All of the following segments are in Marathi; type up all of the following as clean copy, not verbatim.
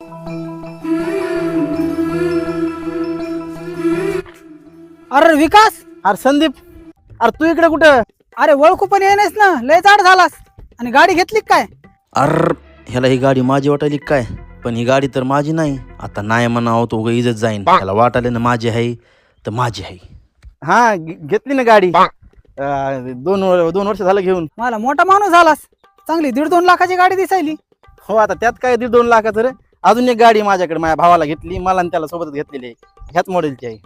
अरे विकास, अरे संदीप, अरे तू इकडे कुठं? अरे ओळखू पण येणेस ना, लय जाड झालास. आणि गाडी घेतली काय? अर ह्याला ही गाडी माझी वाटायली काय, पण ही गाडी तर माझी नाही. आता नाही म्हणावं तो उगा इज्जत जाईन. त्याला वाटायला ना माझी आहे तर माझी आहे. हा घेतली ना गाडी. दोन वर्ष झालं घेऊन. मला मोठा माणूस झालास. चांगली 1.5-2 लाखाची गाडी दिसायली. हो, आता त्यात काय 1.5-2 लाखाचं रे. अजून एक गाडी माझ्याकडे माझ्या भावाला घेतली, मला आणि त्याला सोबतच घेतलेली आहे. ह्याच मॉडेलची आहे.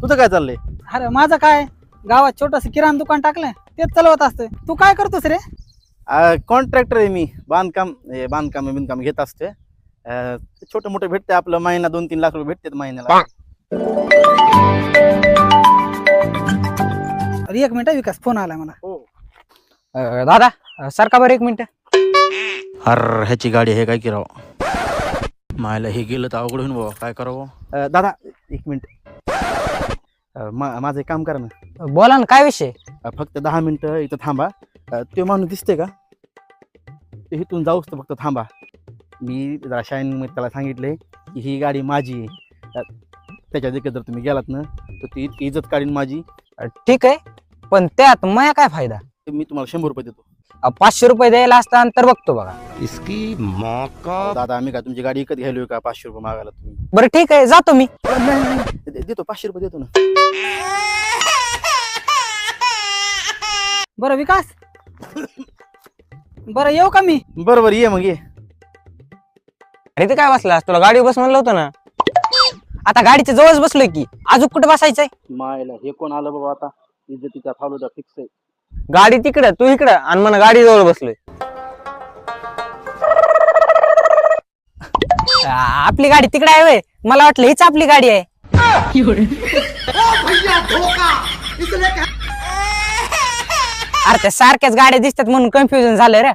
तुझं काय चाललंय? अरे माझं काय, गावात छोटस किराणा दुकान टाकलंय, तेच चालवत असतोय. तू काय करतोस रे? कॉन्ट्रॅक्टर आहे मी. बांधकाम बिंधकाम घेत असतोय. छोटं मोठं भेटते आपलं, महिना 2-3 लाख रुपये भेटतात महिन्याला. अरे एक मिनिट विकास, फोन आलाय मला. हो. दादा सारखा बरं 1 मिनिट. अर ह्याची गाडी आहे काय की राव. मायला हे गेलं तर अवघड होईन बाबा, काय करावं. दादा 1 मिनिट. माझं एक काम करा ना. बोला ना, काय विषय? फक्त 10 मिनिटं इथं थांबा. तो माणूस दिसते का? ते इथून जाऊच तर फक्त थांबा. मी जरा शाईन त्याला सांगितलंय की ही गाडी माझी आहे. त्याच्या देखील जर तुम्ही गेलात ना तर ती इतकी इज्जत काढीन माझी. ठीक आहे, पण त्यात माया काय फायदा? मी तुम्हाला 100 रुपये देतो. 500 रुपये द्यायला असता तर बघतो बघा. दादा, आम्ही का तुमची गाडी विकत घ्यायलोय का 500 रुपये मागायला तुम्ही? बरं ठीक आहे, जातो मी. देतो 500 रुपये देतो ना. बरं विकास, बरं येऊ का मी? बरोबर, ये मग ये. अरे ते काय बसलास, तुला गाडी बस म्हणलं होतं ना. आता गाडीच्या जवळच बसलोय की, अजून कुठे बसायचंय? मायला हे कोण आलं बाबा आता. इज्जतीचा फालुदा फिक्स आहे. गाडी तिकडं, तू इकडं, आणि मला गाडी जवळ बसलोय. आपली गाडी तिकडे आहे व्हय? मला वाटलं हीच आपली गाडी आहे. अरे त्या सारख्याच गाड्या दिसतात म्हणून कन्फ्युजन झालंय रे.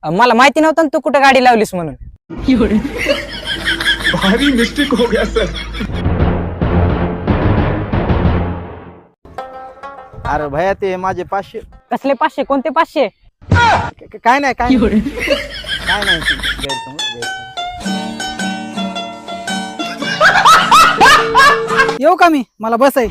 मला माहिती नव्हतं ना तू कुठे गाडी लावलीस म्हणून. भारी मिस्टेक हो गया सर. अरे भैया, ते माझे 500. कसले 500? कोणते 500? काय नाही काय नाही. काय नाही गैरसमज. येऊ का मी? मला बस आहे.